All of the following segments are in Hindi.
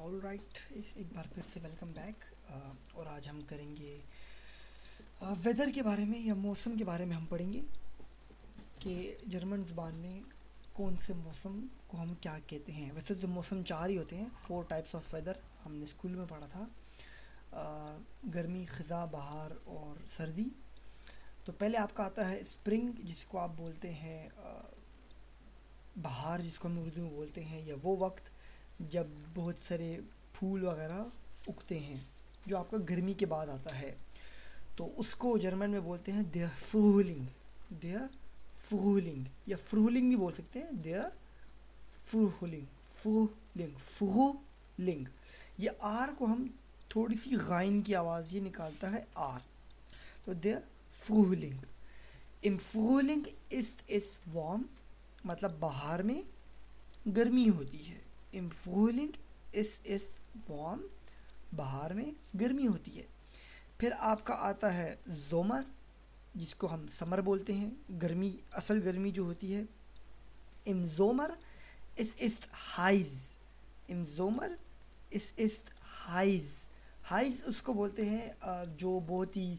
ऑलराइट, एक बार फिर से वेलकम बैक। और आज हम करेंगे वेदर के बारे में या मौसम के बारे में हम पढ़ेंगे कि जर्मन ज़ुबान में कौन से मौसम को हम क्या कहते हैं। वैसे तो मौसम चार ही होते हैं, 4 टाइप्स ऑफ वेदर, हमने स्कूल में पढ़ा था। गर्मी, ख़ज़ा, बहार और सर्दी। तो पहले आपका आता है स्प्रिंग, जिसको आप बोलते हैं बहार, जिसको हम उर्दू में बोलते हैं, या वो वक्त जब बहुत सारे फूल वगैरह उगते हैं, जो आपका गर्मी के बाद आता है। तो उसको जर्मन में बोलते हैं der Frühling, der Frühling, या फ्रूलिंग भी बोल सकते हैं, der Frühling, Frühling, Frühling। ये आर को हम थोड़ी सी गाइन की आवाज़ ये निकालता है आर, तो der Frühling। Im Frühling ist es warm, मतलब बाहर में गर्मी होती है। Im Frühling ist es warm, बाहर में गर्मी होती है। फिर आपका आता है ज़ोमर, जिसको हम समर बोलते हैं, गर्मी, असल गर्मी जो होती है। Im Sommer es ist heiß, Im Sommer es ist heiß, heiß उसको बोलते हैं जो बहुत ही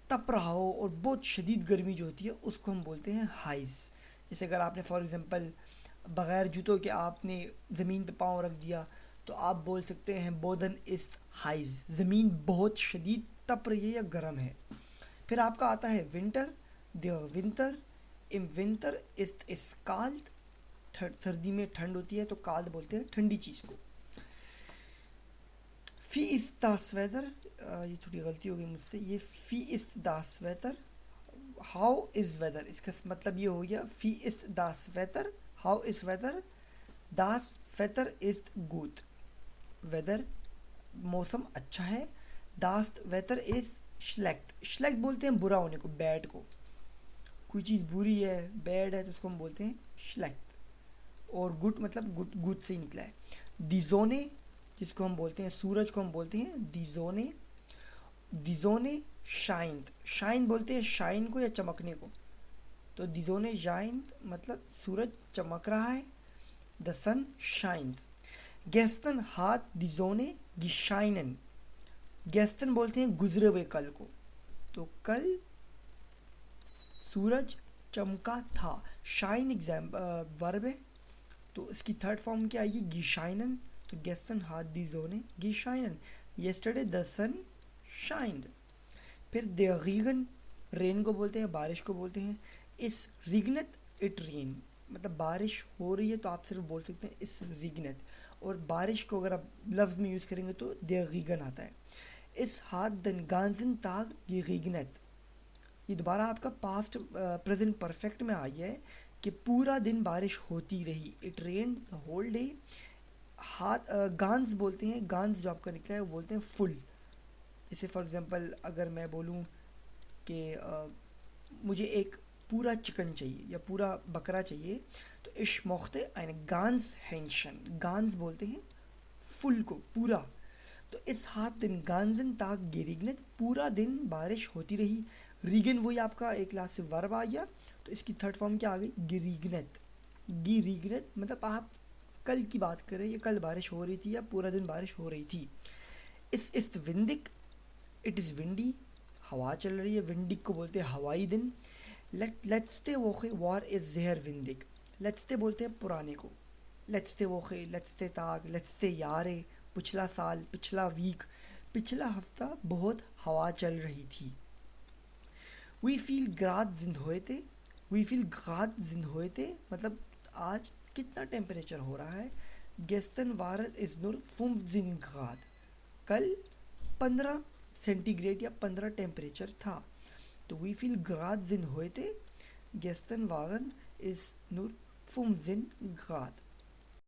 तप रहा हो और बहुत शदीद गर्मी जो होती है उसको हम बोलते हैं हाइस। जैसे अगर आपने फॉर एग्ज़ाम्पल बग़ैर जूतों के आपने ज़मीन पे पाँव रख दिया तो आप बोल सकते हैं बोदन इस्ट हाइज, ज़मीन बहुत शदीद तप रही है या गर्म है। फिर आपका आता है विंटर, द विंटर। इम विंटर इस्ट इस काल्ड, सर्दी में ठंड होती है तो काल्ड बोलते हैं ठंडी चीज़ को। फी इस दास वेदर, ये थोड़ी गलती हो गई मुझसे, ये फी इस दास वेदर, हाउ इज़ वेदर, इसका मतलब ये हो गया फी इस दास वेदर, हाउ इज़ वेदर, दास वेदर इज़ गुड, वेदर मौसम अच्छा है। दास वेदर इज़ श्लेक्ट, श्लेक्ट बोलते हैं बुरा होने को, बैड को। कोई चीज़ बुरी है, बैड है, तो उसको हम बोलते हैं श्लेक्ट। और गुड मतलब गुड, गुड से ही निकला है। दिजोने, जिसको हम बोलते हैं सूरज को हम बोलते हैं दिजोने, दिजोने शाइंट, शाइन बोलते हैं शाइन को या चमकने को, तो दिजोने शाइंट मतलब सूरज चमक रहा है, द सन शाइन्स। गेस्टन हाथ दिजोने गिशाइनन, गेस्टन बोलते हैं गुजरे हुए कल को, तो कल सूरज चमका था। शाइन वर्ब है, तो इसकी थर्ड फॉर्म क्या आएगी, गिशाइनन, तो गेस्टन हाथ दिजोने गिशाइनन, येस्टरडे द सन शाइंड। फिर द रीगन, रेन को बोलते हैं, बारिश को बोलते हैं। इस रिगनत इट रेन, मतलब बारिश हो रही है तो आप सिर्फ बोल सकते हैं इस रिगनत, और बारिश को अगर आप लफ्ज़ में यूज़ करेंगे तो द रीगन आता है। इस हाथ दन गांजन ताग गिगनत, ये दोबारा आपका पास्ट प्रेजेंट परफेक्ट में आ गया है कि पूरा दिन बारिश होती रही, it rain the whole day. हाथ गांज बोलते हैं, गांज जो आपका निकला है वो बोलते हैं फुल। जैसे फॉर एग्जांपल अगर मैं बोलूँ कि मुझे एक पूरा चिकन चाहिए या पूरा बकरा चाहिए, तो इश मोख्ते eine गांज हैंशन, गांज बोलते हैं फुल को, पूरा। तो इस हाथ दिन गांजन ताक गिरिगनत, पूरा दिन बारिश होती रही। रीगन वही आपका एक क्लास से वर्ब आ गया, तो इसकी थर्ड फॉर्म क्या आ गई, गिरिगनत, गिरिगनत मतलब आप कल की बात करें, ये कल बारिश हो रही थी या पूरा दिन बारिश हो रही थी। इस विंदिक, इट इज़ विंडी, हवा चल रही है, विंडिक को बोलते हैं हवाई दिन। लेट्सटे वोखे वार इज़ ज़ेहर विंदिक, लेट्सटे बोलते हैं पुराने को, लेट्सटे वोखे, लेट्सटे ताग, लेट्सटे यारे, पिछला साल, पिछला वीक, पिछला हफ्ता बहुत हवा चल रही थी। वी फील ग्राद जिंद होते, वी फील ग्राद जिंद होते मतलब आज कितना टेम्परेचर हो रहा है। गेस्टन वारस इज नूर 15 ग्राद, कल 15 सेंटीग्रेड या 15 टेम्परेचर था। तो वी फील ग्राद जिंद होते, गेस्टन वारन इज नूर 15 ग्राद।